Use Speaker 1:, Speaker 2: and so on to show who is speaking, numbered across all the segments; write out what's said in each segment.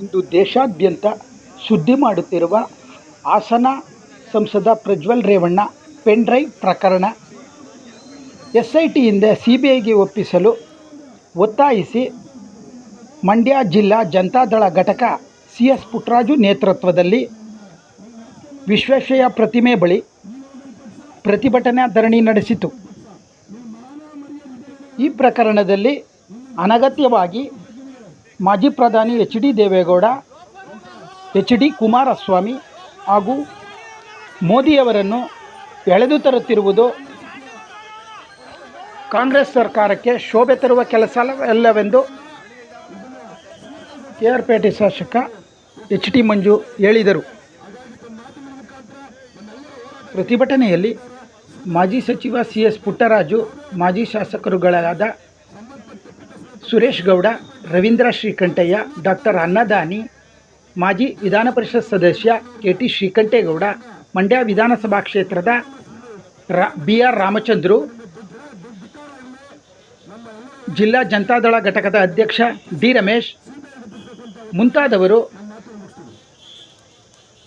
Speaker 1: ಇಂದು ದೇಶಾದ್ಯಂತ ಸುದ್ದಿ ಮಾಡುತ್ತಿರುವ ಹಾಸನ ಸಂಸದ ಪ್ರಜ್ವಲ್ ರೇವಣ್ಣ ಪೆನ್ ಡ್ರೈವ್ ಪ್ರಕರಣ SITಯಿಂದ CBIಗೆ ಒಪ್ಪಿಸಲು ಒತ್ತಾಯಿಸಿ ಮಂಡ್ಯ ಜಿಲ್ಲಾ ಜನತಾದಳ ಘಟಕ CS ಪುಟ್ಟರಾಜು ನೇತೃತ್ವದಲ್ಲಿ ವಿಶ್ವೇಶ್ವರಯ್ಯ ಪ್ರತಿಮೆ ಬಳಿ ಪ್ರತಿಭಟನಾ ಧರಣಿ ನಡೆಸಿತು. ಈ ಪ್ರಕರಣದಲ್ಲಿ ಅನಗತ್ಯವಾಗಿ ಮಾಜಿ ಪ್ರಧಾನಿ HD ದೇವೇಗೌಡ, HD ಕುಮಾರಸ್ವಾಮಿ ಹಾಗೂ ಮೋದಿಯವರನ್ನು ಎಳೆದು ತರುತ್ತಿರುವುದು ಕಾಂಗ್ರೆಸ್ ಸರ್ಕಾರಕ್ಕೆ ಶೋಭೆ ತರುವ ಕೆಲಸವಲ್ಲವೆಂದು KR ಪೇಟೆ ಶಾಸಕ HD ಮಂಜು ಹೇಳಿದರು. ಪ್ರತಿಭಟನೆಯಲ್ಲಿ ಮಾಜಿ ಸಚಿವ CS ಪುಟ್ಟರಾಜು, ಮಾಜಿ ಶಾಸಕರುಗಳಾದ ಸುರೇಶ್ ಗೌಡ, ರವೀಂದ್ರ ಶ್ರೀಕಂಠಯ್ಯ, ಡಾಕ್ಟರ್ ಅನ್ನದಾನಿ, ಮಾಜಿ ವಿಧಾನ ಪರಿಷತ್ ಸದಸ್ಯ KT ಶ್ರೀಕಂಠೇಗೌಡ, ಮಂಡ್ಯ ವಿಧಾನಸಭಾ ಕ್ಷೇತ್ರದ BR ರಾಮಚಂದ್ರು, ಜಿಲ್ಲಾ ಜನತಾದಳ ಘಟಕದ ಅಧ್ಯಕ್ಷ D ರಮೇಶ್ ಮುಂತಾದವರು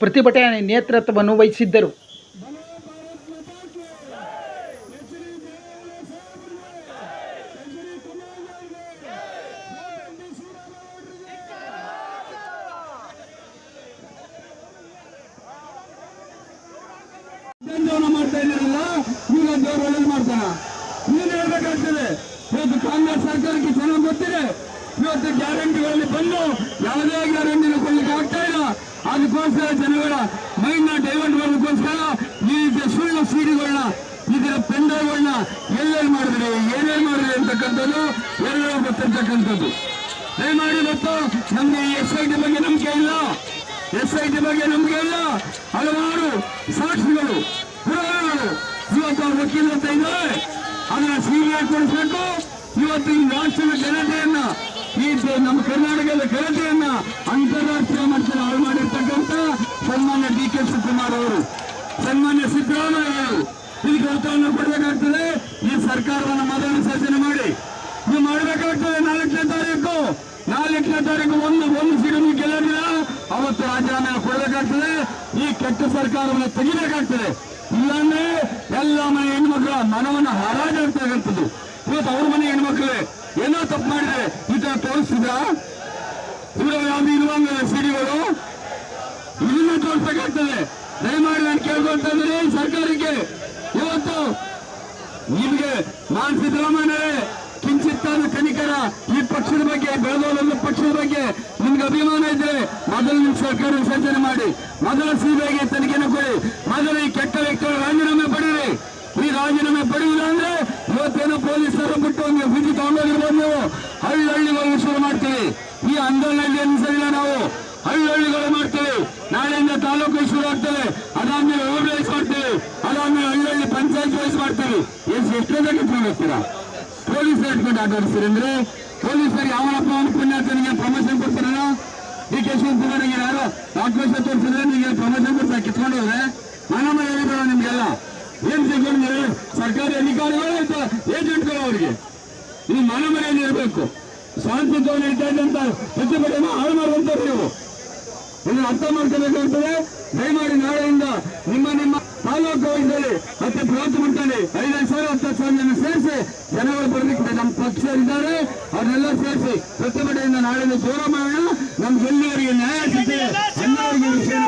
Speaker 1: ಪ್ರತಿಭಟನೆ ನೇತೃತ್ವವನ್ನು ವಹಿಸಿದ್ದರು.
Speaker 2: ಮಾಡ್ತಾ ಇದ್ದೀರಲ್ಲ, ಈಗ ದೇವರು ಒಳ್ಳೇದು ಮಾಡ್ತಾನ. ನೀನು ಹೇಳ್ಬೇಕಾಗ್ತದೆ. ಇವತ್ತು ಕಾಂಗ್ರೆಸ್ ಸರ್ಕಾರಕ್ಕೆ ಚೆನ್ನಾಗಿ ಗೊತ್ತಿದೆ. ಇವತ್ತು ಗ್ಯಾರಂಟಿಗಳಲ್ಲಿ ಬಂದು ಯಾವುದೇ ಗ್ಯಾರಂಟಿನ ಕೊಡ್ಲಿಕ್ಕೆ ಆಗ್ತಾ ಇಲ್ಲ. ಅದಕ್ಕೋಸ್ಕರ ಜನಗಳ ಮೈಂಡ್ನ ಡೈವರ್ಟ್ ಮಾಡೋದಕ್ಕೋಸ್ಕರ ಈ ರೀತಿಯ ಸುಳ್ಳು ಸಿಡಿಗಳನ್ನ, ಇದರ ಪೆನ್ ಡ್ರೈವ್ಗಳನ್ನ ಎಲ್ಲೆಲ್ಲಿ ಮಾಡಿದ್ರಿ, ಏನೇನು ಮಾಡಿದ್ರಿ ಅಂತಕ್ಕಂಥದ್ದು ಎಲ್ಲರೂ ಗೊತ್ತಿರ್ತಕ್ಕಂಥದ್ದು. ದಯಮಾಡಿ ಇವತ್ತು ನಮ್ಗೆ SIT ಬಗ್ಗೆ ನಂಬಿಕೆ ಇಲ್ಲ, SIT ಬಗ್ಗೆ ನಂಬಿಕೆ ಇಲ್ಲ. ಹಲವಾರು ಸಾಕ್ಷಿಗಳು, ಪುರಾವೆಗಳು ಇವತ್ತು ವಕೀಲ ಅಂತ ಇದ್ದಾರೆ. ಅದನ್ನ CBI ಕೊಡಿಸ್ಬೇಕು. ಇವತ್ತು ಈ ರಾಷ್ಟ್ರದ ಘನತೆಯನ್ನ, ಈ ನಮ್ಮ ಕರ್ನಾಟಕದ ಘನತೆಯನ್ನ ಅಂತಾರಾಷ್ಟ್ರೀಯ ಮಟ್ಟದಲ್ಲಿ ಹಾಳು ಮಾಡಿರ್ತಕ್ಕಂಥ ಸನ್ಮಾನ್ಯ DK ಶಿವಕುಮಾರ್ ಅವರು, ಸನ್ಮಾನ್ಯ ಸಿದ್ದರಾಮಯ್ಯ ಅವರು ಇದಕ್ಕೆ ಉತ್ತರವನ್ನು ಕೊಡಬೇಕಾಗ್ತದೆ. ಈ ಸರ್ಕಾರವನ್ನು ಮೊದಲು ವಿಸರ್ಜನೆ ಮಾಡಿ ನೀವು ಮಾಡಬೇಕಾಗ್ತದೆ. 4ನೇ ತಾರೀಕು ಒಂದು ಸೀಟು ನೀವು ಗೆಲ್ಲೋದಿಲ್ಲ, ಅವತ್ತು ರಾಜೀನಾಮೆ ಕೊಡಬೇಕಾಗ್ತದೆ. ಈ ಕೆಟ್ಟ ಸರ್ಕಾರವನ್ನು ತೆಗಿಬೇಕಾಗ್ತದೆ. ಇಲ್ಲಾಂದ್ರೆ ಎಲ್ಲ ಮನೆ ಹೆಣ್ಮಕ್ಳ ಮನವನ್ನು ಹಾರಾಡಿರ್ತಕ್ಕಂಥದ್ದು. ಇವತ್ತು ಅವ್ರ ಮನೆ ಹೆಣ್ಮಕ್ಳೇ ಏನೋ ತಪ್ಪು ಮಾಡಿದ್ರೆ ಈ ತರ ತೋರಿಸಿದ್ರ ಯಾವ್ದು ಇರುವಂಗ ಸಿಡಿಗಳು ಇದನ್ನ ತೋರಿಸಬೇಕಾಗ್ತದೆ. ದಯಮಾಡಿ ನಾನು ಕೇಳ್ಕೊಳ್ತಾ ಸರ್ಕಾರಕ್ಕೆ, ಇವತ್ತು ನಿಮ್ಗೆ ನಾನ್ ಸಿದ್ದರಾಮಯ್ಯರೇ ಕಿಂಚಿತ್ತಾದ ಕನಿಕರ ಈ ಪಕ್ಷದ ಬಗ್ಗೆ, ಬೆಳೆದೋಲೊಂದು ಪಕ್ಷದ ಬಗ್ಗೆ ನಿಮ್ಗೆ ಅಭಿಮಾನ ಇದ್ರೆ ಮೊದಲು ನಿಮ್ಮ ಸರ್ಕಾರ ವಿಸರ್ಜನೆ ಮಾಡಿ, ಮೊದಲು CBIಗೆ ತನಿಖೆನ ಕೊಡಿ, ಮೊದಲು ಈ ಕೆಟ್ಟ ವ್ಯಕ್ತಿಗಳು ರಾಜೀನಾಮೆ ಪಡೀರಿ. ಈ ರಾಜೀನಾಮೆ ಪಡೆಯುವುದಿಲ್ಲ ಅಂದ್ರೆ ಇವತ್ತೇನೋ ಪೊಲೀಸರು ಬಿಟ್ಟು ಒಂದು ಬಿಜಿ ತಗೊಂಡೋಗಿರ್ಬೋದು. ನೀವು ಹಳ್ಳಿ ಶುರು ಮಾಡ್ತೀವಿ. ಈ ಆಂದೋಲನದಲ್ಲಿ ಅನಿಸಲಿಲ್ಲ, ನಾವು ಹಳ್ಳಿಗಳು ಮಾಡ್ತೇವೆ. ನಾಳೆಯಿಂದ ತಾಲೂಕು ಶುರು ಆಗ್ತೇವೆ, ಅದಾದ್ಮೇಲೆ ಹೋಬಳಿ ವೈಸ್ ಮಾಡ್ತೇವೆ, ಅದಾದ್ಮೇಲೆ ಹಳ್ಳಿ ಪಂಚಾಯತ್ ವೈಸ್ ಮಾಡ್ತೀವಿ. ಎಷ್ಟೊಂದಾಗಿ ಇಟ್ಕೊಂಡು ಹೋಗ್ತೀರಾ? ಪೊಲೀಸರು ಇಟ್ಕೊಂಡು ಆಟಾಡಿಸ್ತೀರಿ ಅಂದ್ರೆ ಪೊಲೀಸರಿಗೆ ಯಾವನಪ್ಪ ಅವನು ಪುಣ್ಯಾತನಿಗೆ ಪ್ರಮೋಷನ್ ಕೊಡ್ತಾರಲ್ಲ. DK ಶಿವಕುಮಾರ್ಗೆ ಯಾರು ಆಕ್ರೋಶ ತೋರಿಸಿದ್ರೆ ನಿಮಗೆ ಪ್ರಮೋಷನ್ ಕೊಡ್ತಾರೆ, ಕಿತ್ಕೊಂಡು ಹೋದ್ರೆ ಮನಮ ಹೇಳಿದ್ರು ನಿಮ್ಗೆಲ್ಲ ಏನ್ ಸಿಗ್ಕೊಂಡು ಸರ್ಕಾರಿ ಅಧಿಕಾರಿಗಳು ಏಜೆಂಟ್ಗಳು ಅವರಿಗೆ ನೀವು ಮನೆಯಲ್ಲಿ ಇರಬೇಕು. ಶಾಂತಿಯುತವಾಗಿ ಇರ್ತಾ ಇದ್ದಂತ ಪ್ರತಿಭಟನೆ ಹಾಳು ಮಾಡುವಂತವ್ರು ನೀವು ಇದನ್ನು ಅರ್ಥ ಮಾಡ್ಕೋಬೇಕಾಗ್ತದೆ. ದಯಮಾಡಿ ನಾಳೆಯಿಂದ ನಿಮ್ಮ ತಾಲೂಕು ವೈದ್ಯರಲ್ಲಿ ಮತ್ತೆ ಬೃಹತ್ ಮಟ್ಟದಲ್ಲಿ 5,000 10,000 ಜನ ಸೇರಿಸಿ ಜನಗಳು ಬರಲಿಕ್ಕೆ ನಮ್ಮ ಪಕ್ಷದಲ್ಲಿದ್ದಾರೆ, ಅವ್ರನ್ನೆಲ್ಲ ಸೇರಿಸಿ ಪ್ರತಿಭಟನೆಯಿಂದ ನಾಳೆಯಿಂದ ದೂರ ಮಾಡೋಣ. ನಮ್ಗೆ ಎಲ್ಲಿವರೆಗೆ ನ್ಯಾಯ ಸಿಗ್ತದೆ ಅಲ್ಲಿವರೆಗೆ ವಿಷಯ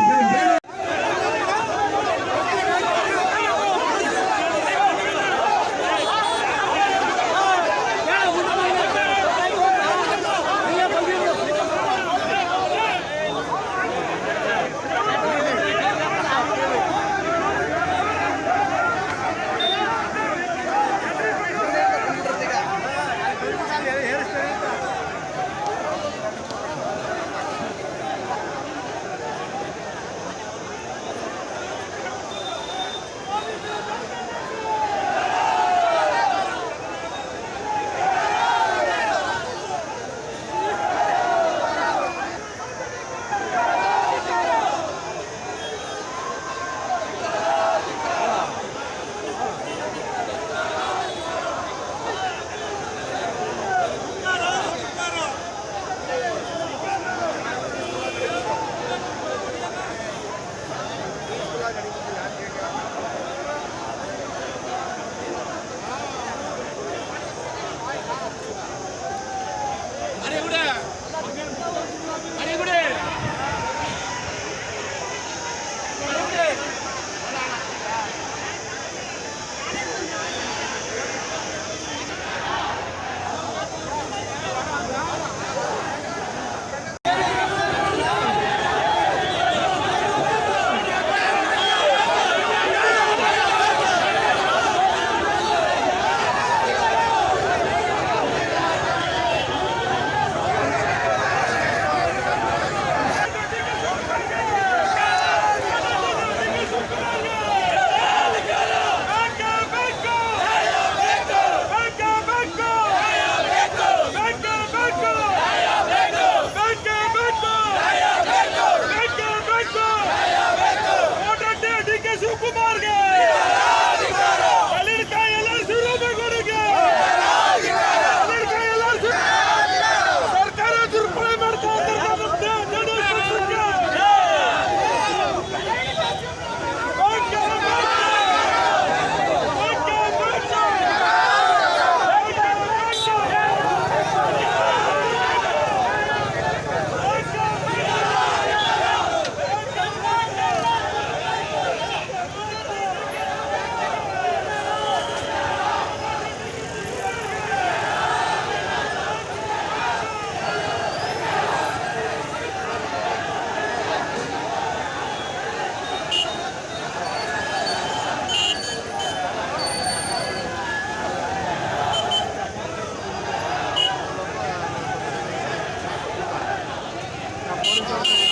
Speaker 2: ಧನ್ಯವಾದ.